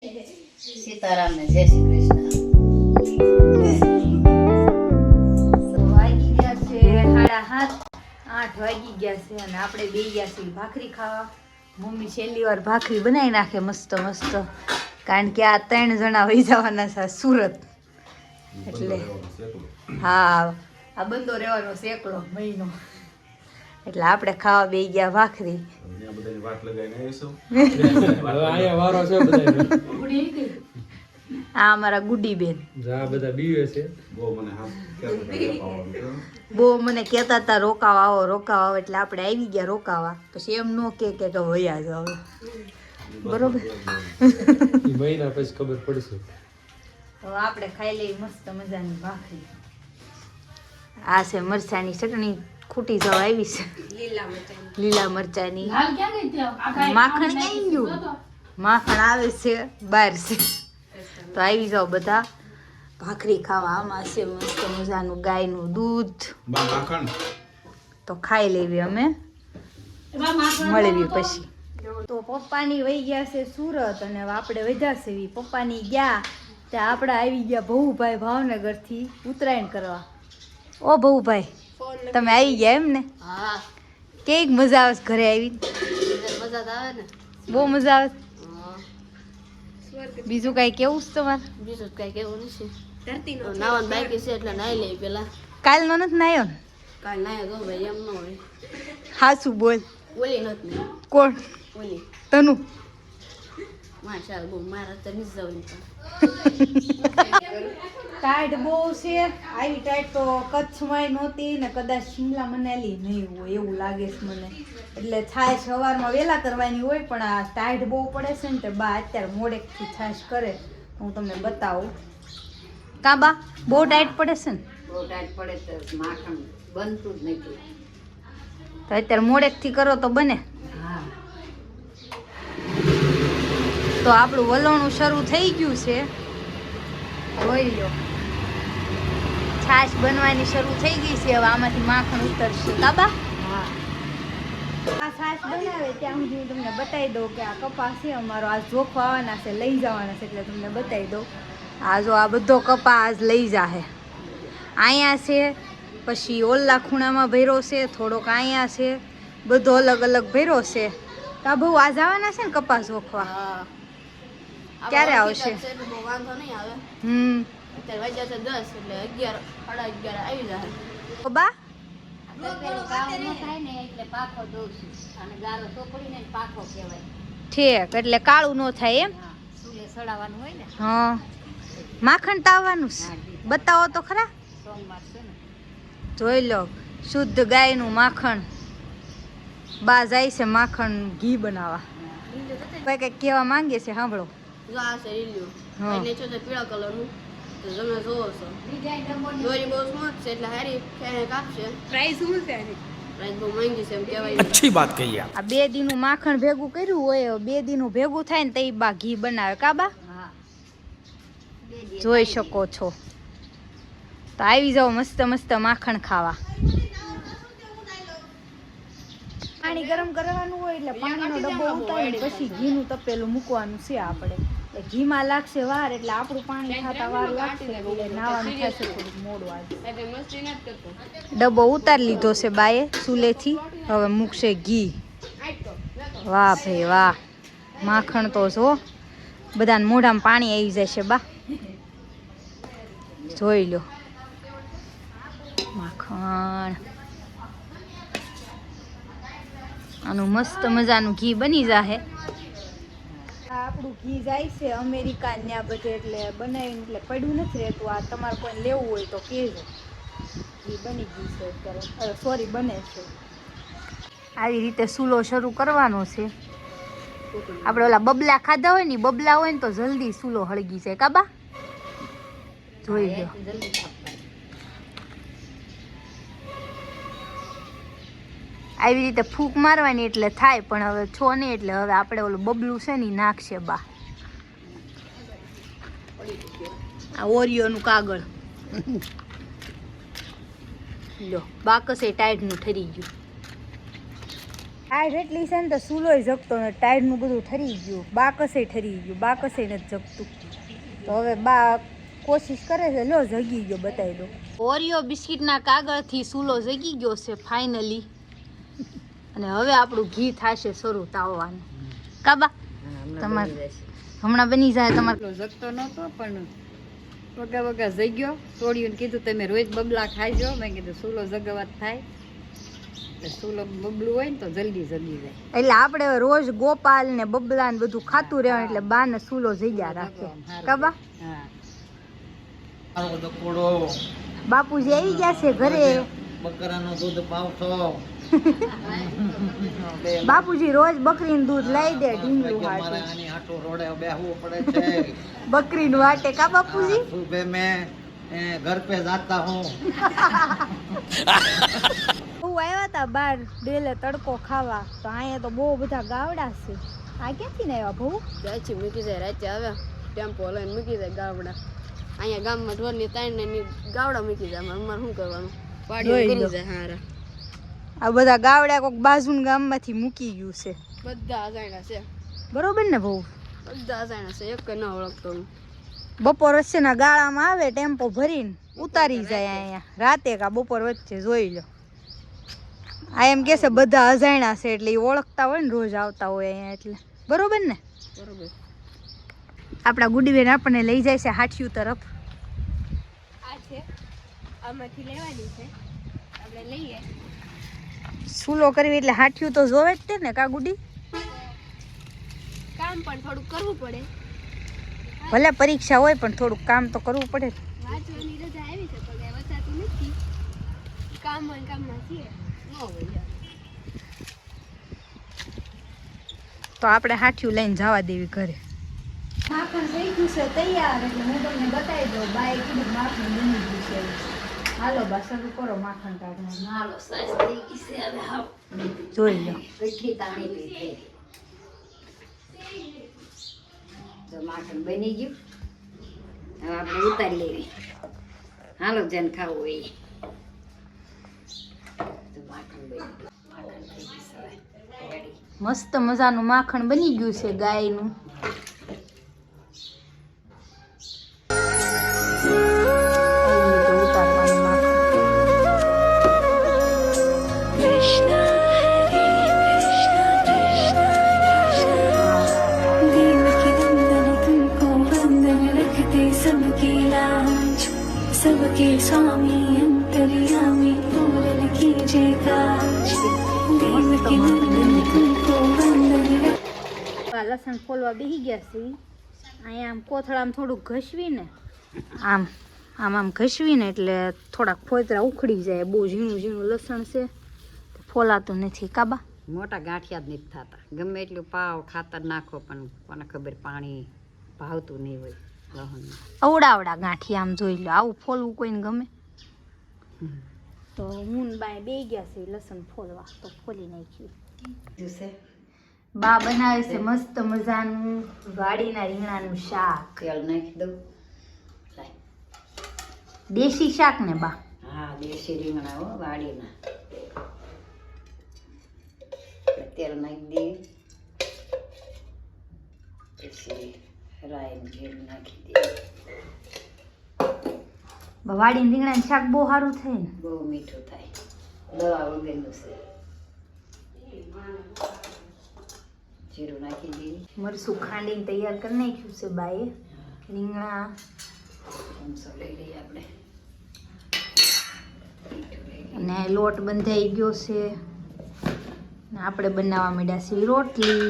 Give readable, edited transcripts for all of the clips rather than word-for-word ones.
સીતારામ ને જય શ્રી કૃષ્ણ. વાગી ગયા છે 7:30 વાગી ગયા છે અને આપણે બે ગયા છીએ ભાખરી ખાવા. મમ્મી છેલ્લી વાર ભાખરી બનાવી નાખે મસ્ત મસ્ત, કારણ કે આ 3 જણા વહી જવાના છે સુરત. એટલે હા, આ બંધો રહેવાનો સેકડો મહિનો, એટલે આપણે ખાવા બે ગયા ભાખરી. આ અમારા ગુડી બેન બહુ મને કહેતા હતા રોકાવા આવો રોકાવા આવો, એટલે આપણે આવી ગયા રોકાવા. પછી એમ નો કે વયા જાવ, બરોબર મહિના પછી ખબર પડશે. તો આપણે ખાઈ લઈએ મસ્ત મજાની ભાખરી. આ છે મરચાની ચટણી, ખૂટી જવા આવી છે લીલા મરચાની. માખણ ક્યાં ગયું? માખણ આવે છે બહાર છે. તો આવી જાઓ બધા ભાખરી ખાવા. આમાં છે મસ્ત મજાનું ગાયનું દૂધ. તો ખાઈ લેવી, અમે મળવી પછી. તો પપ્પાની વહી ગયા છે સુરત અને આપણે વધ્યા છે. પપ્પાની ગયા ત્યાં આપણે આવી ગયા ભવુભાઈ ભાવનગરથી ઉત્તરાયણ કરવા. ઓ ભવુભાઈ, તમે આવી ગયા એમ ને? હા, કેવી મજા આવે ઘરે આવી? મજા તો આવે ને. બહુ મજા આવે. બીજું કઈ કેવું છે તમારે? બીજું કઈ કેવું નથી. નાવાનું બાકી છે એટલે નાઈ લઈ પેલા. કાલનો નથી નાયો ને? કાલ નાયો તો ભાઈ એમ ન હોય. હાસુ બોલ. ઓલી નથી. કોણ? ઓલી તનુ. માશા બહુ મારા તો નથી જવાની. ટાઈટ બહુ છે. આવી ટાઈટ તો કચ્છમાં નહોતી ને કદાચ શિમલા મનાલી નહીં હોય એવું લાગે છે મને. એટલે છાશ સવારમાં વહેલા કરવાની હોય, પણ આ ટાઈટ બહુ પડે છે ને તે બા અત્યારે મોડેકથી છાશ કરે. હું તમને બતાવું. કા બા બહુ ટાઈટ પડે છે ને? બહુ ટાઈટ પડે તો માખણ બનતું જ નથી. તો અત્યારે મોડેકથી કરો તો બને. હા, તો આપણું વલણું શરૂ થઈ ગયું છે, જોઈ લો. છાશ બનવાની શરૂ થઈ ગઈ છે. હવે આમાંથી માખણ ઉતરશે. કાબા હા. આ છાશ બનાવે ત્યાં સુધી હું તમને બતાવી દઉં કે આ કપા છે અમારો આજ જોખો આવવાના છે, લઈ જવાના છે, એટલે તમને બતાવી દઉં. આ જો આ બધો કપા આજ લઈ જાહે. અહીંયા છે, પછી ઓલા ખૂણામાં ભર્યો છે, થોડોક અહીંયા છે, બધો અલગ અલગ ભર્યો છે. કા બહુ આજ આવવાના છે ને કપા જોખવા? હા. ક્યારે આવશે? બહુ વાંધો નહીં આવે. અત્યારે વાગ્યા છે 10 એટલે 11 સાડા 11 આવી જાય. બા ઠીક, એટલે કાળું ન થાય એમ? હા. માખણ તાવવાનું છે? બતાવો તો ખરા. જોઈ લો, શુદ્ધ ગાયનું માખણ. બા જાય છે માખણ ઘી બનાવવા. ભાઈ કઈક કહેવા માંગે છે, સાંભળો. જો આ છે લીલું. હા. અને છે તો પીળા કલરનું. તો તમે જોવો છો. દોરી બહુ સ્મૂથ છે એટલે હારી ક્યાંય કાપશે. પ્રાઇસ શું છે આની? પ્રાઇસ બહુ મહેંગી છે એમ કહેવાય. अच्छी बात कही आप. આ 2 દીનું માખણ ભેગું કર્યું હોય, 2 દીનું ભેગું થાય ને તઈ બા ઘી બનાવે. કા બા? હા. જોઈ શકો છો. તો આવી જાઓ મસ્ત મસ્ત માખણ ખાવા. પાણી ગરમ કરવાનું હોય એટલે પાણીનો ડબ્બો ઉતારીને પછી ઘીનું તપેલું મૂકવાનું છે આપણે. એટલે ઘીમાં લાગશે વાર, એટલે આપણું પાણી ખાતા વાર લાગશે, એટલે નાવાનું થશે થોડુંક મોડું આજે. એટલે મસ્તી નથી કરતો. ડબ્બો ઉતારી લીધો છે બાએ ચૂલેથી. હવે મૂકશે ઘી. વાહ ભાઈ વાહ, માખણ તો જો બધાને મોઢામાં પાણી આવી જાય છે બા. જોઈ લો માખણ. આનું મસ્ત મજાનું ઘી બની જાહે. આપણું ઘી જાય છે અમેરિકા ત્યાં બધે, એટલે બનાવીને એટલે પડ્યું નથી રહેતું. આ તમારે કોઈ લેવું હોય તો કહેજો. ઘી બની ગયું છે અત્યારે, સોરી બને છે. આવી રીતે સૂલો શરૂ કરવાનો છે. આપણે ઓલા બબલા ખાધા હોય ને, બબલા હોય ને તો જલ્દી સૂલો હળગી જાય. કાબા જોઈ લો. આવી રીતે ફૂંક મારવાની એટલે થાય, પણ હવે છો નહીં એટલે હવે આપણે ઓલું બબલું છે ને નાખશે બા. આ ઓરિયોનું કાગળ લો, બાકસે ટાઈટનું ઠરી ગયું. ટાયર એટલી છે ને તો સૂલોય જગતો ને ટાયરનું બધું ઠરી ગયું બાકસે ઠરી ગયું બાકસે નથી જગતું તો હવે બા કોશિશ કરે છે લો જગી ગયો બતાવી દો ઓરિયો બિસ્કિટના કાગળથી સૂલો જગી ગયો છે ફાઇનલી અને હવે આપણું ઘી થશે શરૂ તાવવાનું કાબા તમારે હમણાં બની જાય તમારે જગતો નહોતો પણ વગા વગા જગ્યો તોડ્યું કીધું તમે રોજ બબલા ખાઈજો મેં કીધું સૂલો જગવાત થાય એટલે સૂલો બબલું હોય ને તો જલ્દી જગી જાય એટલે આપણે રોજ ગોપાલ ને બબલા ને બધું ખાતું રહેવાનું એટલે બા ને સૂલો જગ્યા રાખે કાબા હા બાપુજી આવી ગયા છે ઘરે બકરાનું દૂધ પાવશો બાપુજી રોજ બકરીનું દૂધ લઈ દે ઢીંગલું મારે હાટું આની હાટો રોડે બેહવું પડે છે બકરીનું વાટે કા બાપુજી સુબહ મેં ઘર पे जाता हूँ હું આવ્યા હતા બાર ડેલે તડકો ખાવા તો અહીંયા તો બહુ બધા ગાવડા છે આ ક્યાંથી ને આવ્યા બહુ ત્યાંથી મૂકી જાય રાતે આવ્યા ટેમ્પો લઈને મૂકી જાય ગાવડા અહીંયા ગામમાં ઢોરની તાઈને ની ગાવડા મૂકી જાય અમારે શું કરવાનું પાડી કરી જાય હારા આ બધા ગાવડા કોઈક બાજુના ગામમાંથી મૂકી ગયું છે બધા અજાણ્યા છે બરોબર ને બહુ બધા અજાણ્યા છે એક ન ઓળખતો હું બપોર વચ્ચેના ગાળામાં આવે ટેમ્પો ભરીને ઉતારી જાય અહીંયા રાતે કા બપોર વચ્ચે જોઈ લો આ એમ કે છે બધા અજાણ્યા છે એટલે એ ઓળખતા હોય ને રોજ આવતા હોય અહીંયા એટલે બરોબર ને બરોબર આપણા ગુડીબેન આપણને લઈ જાય છે હાઠિયું તરફ આ છે આમાંથી લેવાની છે આપણે લઈએ સૂલો કરવી એટલે હાઠિયું તો જોવે જ તે ને કા ગુડી કામ પણ થોડું કરવું પડે ભલે પરીક્ષા હોય પણ થોડુંક કામ તો કરવું પડે વાંચવાની રજા આવી છે પણ કાંઈ વચાતું નથી કામમાં છીએ ન હોય તો આપણે હાઠિયું લઈને જવા દેવી ઘરે માખણ થઈ ગયું છે તૈયાર એટલે હું તમને બતાવી દઉં બાએ કીધું માખણ બની ગયું છે હાલો બા શરૂ કરો માખણ કાઢવાનું હાલો સાઈઝ થઈ ગઈ છે હવે હાવ જોઈ લો કેટલી તાણી થઈ તો માખણ બની ગયું હવે આપણે ઉતારી લેવી હાલો જેને ખાવું હોય તો માખણ બની ગયું માખણ થઈ ગયું છે હવે રેડી મસ્ત મજાનું માખણ બની ગયું છે ગાયનું सबके स्वामी अंतर्यामी पूरन कीजे काज देव के नंदन तुमको वंदन લસણ ફોલવા બેસી ગયા છે અહીંયા આમ કોથળામાં થોડુંક ઘસવીને આમ આમ આમ ઘસવીને એટલે થોડાક ફોતરા ઉખડી જાય બહુ ઝીણું ઝીણું લસણ છે ફોલાતું નથી કાબા મોટા ગાંઠિયા જ નથી થતા ગમે એટલું પાવ ખાતર નાખો પણ કોને ખબર પાણી ભાવતું નહીં હોય લહણનું અવડાવડા ગાંઠિયા આમ જોઈ લો આવું ફોલવું કોઈને ગમે તો હું ને બાય બે ગયા છે લસણ ફોલવા તો ફોલી નાખ્યું જ્યુસે બા બનાવે છે મસ્ત મજાનું વાડીના રીંગણાનું શાક તેલ નાખી દઉં લાય. દેશી શાક ને બા હા દેશી રીંગણા હો વાડીના તેલ નાખી દઈએ પછી રાઈ જીરું નાખી દઈએ વાડીના રીંગણાનું શાક બહુ સારું થાય ને બહુ મીઠું થાય દવા વગરનું છે જીરું નાખી દઈએ મરસું ખાંડીને તૈયાર કરી નાખ્યું છે બાએ રીંગણા ચમચો લઈ લઈએ આપણે અને લોટ બંધાઈ ગયો છે ને આપણે બનાવવા માંડ્યા છીએ રોટલી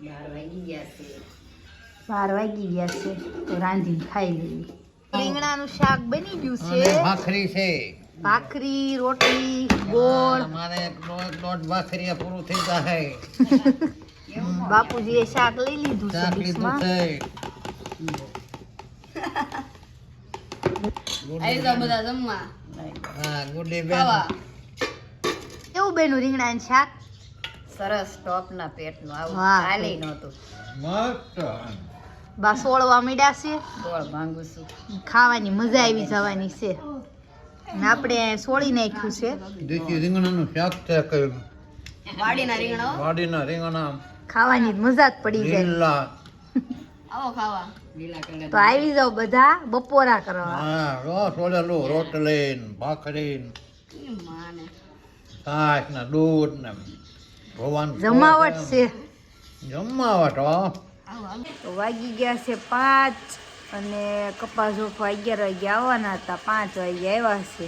12 વાગી ગયા છે 12 વાગી ગયા છે તો રાંધીને ખાઈ લેવી રીંગણાનું શાક બની ગયું છે ભાખરી છે ભાખરી રોટલી ગોળ મારે દોઢ ભાખરી પૂરું થઈ જાય બાપુજીએ શાક લઈ લીધું છે શાક લીધું ડીશમાં. છે આવી જાઓ બધા જમવા હા ગુડી બેન ખાવા કેવું બેનું રીંગણાનું શાક સરસ ટોપના પેટનું આવું વાહ. ચાલી નહોતું મસ્ત બા સોળવા મીડા છે ગોળ ભાંગું છું ખાવાની મજા આવી જવાની છે અને આપણે સોળી નાખ્યું છે દેશી રીંગણાનું શાક છે કયું વાડીના રીંગણા હો. વાડીના રીંગણા ખાવાની મજા જ પડી જાય. લીલા. આવો ખાવા. તો આવી જાવ બધા બપોરા કરવા. હા સોલેલું રોટલી ને ભાખરી ને માને છાશ ને દૂધ ને ભગવાન જમાવટ છે. જમાવટ હો. તો વાગી ગયા છે 5 અને કપાસ જોફા 11 વાગે આવવાના હતા, 5 વાગે આવ્યા છે.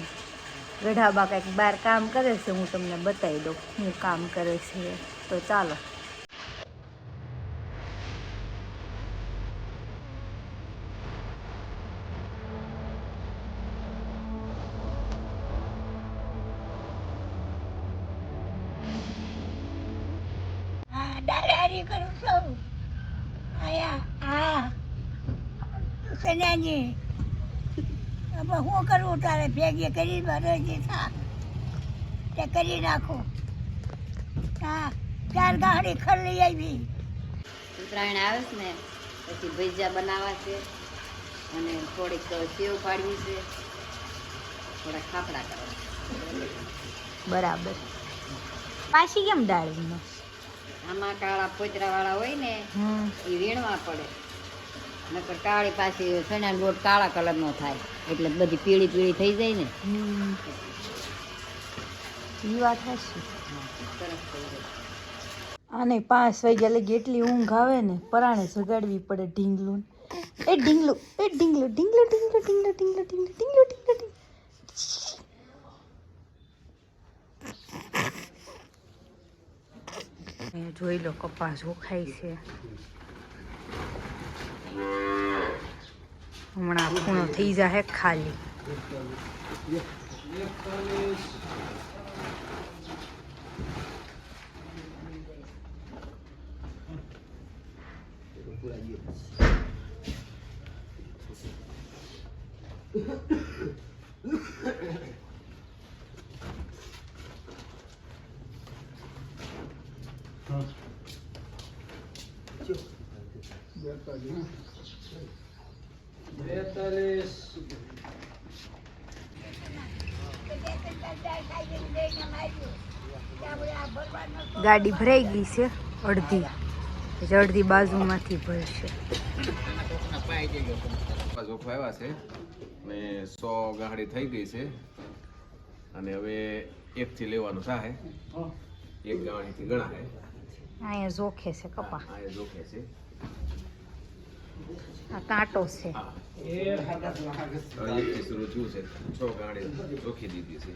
ગઢાબા કંઈક બહાર કામ કરે છે, હું તમને બતાવી દઉં શું કામ કરે છે. તો ચાલો. શું કરવું તારે ભેગી કરી ભરોજી થા તે કરી નાખો. હા 4 ગાડી ખરી આવી. ઉત્તરાયણ આવે છે ને પછી ભજીયા બનાવવા છે અને થોડીક સેવ પાડવી છે, થોડા ખાપડા કરવા. બરાબર. પાછી કેમ ડાળીમાં? આમાં કાળા પોતરાવાળા હોય ને એ વીણવા પડે, નકર કાળી પાછી ચણાનો લોટ કાળા કલરનો થાય એટલે બધી પીળી પીળી થઈ જાય ને. એ વાત હશે. સરસ થઈ જાય. આને 5 વાગ્યા લગી એટલી ઊંઘ આવે ને, પરાણે જગાડવી પડે ઢીંગલું. એ ઢીંગલું, એ ઢીંગલું, ઢીંગલું ઢીંગલું ઢીંગલું ઢીંગલું ઢીંગલું ઢીંગલું ઢીંગલું. જોઈ લો કપાસ ઓખાય છે. હમણાં ખૂણો થઈ જાય ખાલી. ગાડી ભરાઈ ગઈ છે અડધી, પછી અડધી બાજુમાંથી ભરશે. જોખો આવ્યા છે ને 100 ગાડી થઈ ગઈ છે અને હવે 1 થી લેવાનું થાય. 1 ગાડીથી ગણા છે. અહીંયા જોખે છે કપા. આ જોખે છે. આ કાંટો છે. 1 થી શરૂ થયું છે. 6 ગાડી જોખી દીધી છે.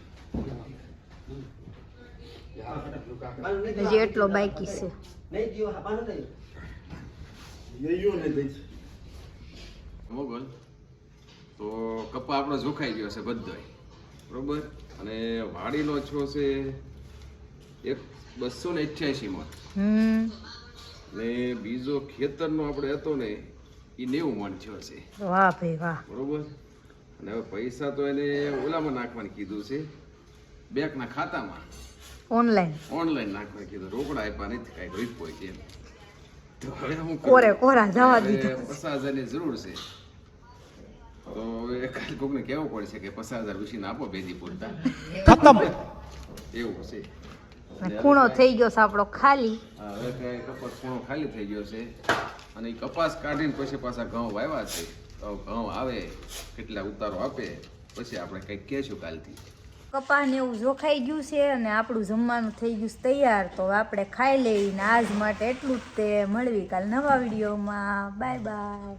હજી એટલો બાકી છે. મોગલ તો કપા આપણો જોખાઈ ગયો છે બધો બરોબર. અને વાડીનો છો છે 288 માં ને બીજો ખેતરનો આપણે હતો ને એ 90 મણ થયો છે. વાહ ભાઈ વાહ. બરોબર. અને હવે પૈસા તો એને ઓલામાં નાખવાનું કીધું છે, બેંકના ખાતામાં ઓનલાઈન નાખવાનું કીધું. રોકડા આપ્યા નથી, કાંઈ રૂપ હોય છે. તો હવે હું કોરા જવા દીધો. 50,000 ની જરૂર છે. તો હવે કાલ કોકને કહેવું પડશે કે 50,000 ઉછીને આપો ભેજી પૂરતા ખતમ એવું છે. ખૂણો થઈ ગયો છે આપણો ખાલી. હવે કઈ કપાસ ખૂણો ખાલી થઈ ગયો છે અને એ કપાસ કાઢીને પછી પાછા ઘઉં વાવ્યા છે. તો ઘઉં આવે કેટલા ઉતારો આપે પછી આપણે કંઈક કહેશું કાલથી. કપાસને એવું જોખાઈ ગયું છે અને આપણું જમવાનું થઈ ગયું છે તૈયાર. તો આપણે ખાઈ લઈને આજ માટે એટલું જ. તે મળવી કાલ નવા વિડીયોમાં. Bye bye.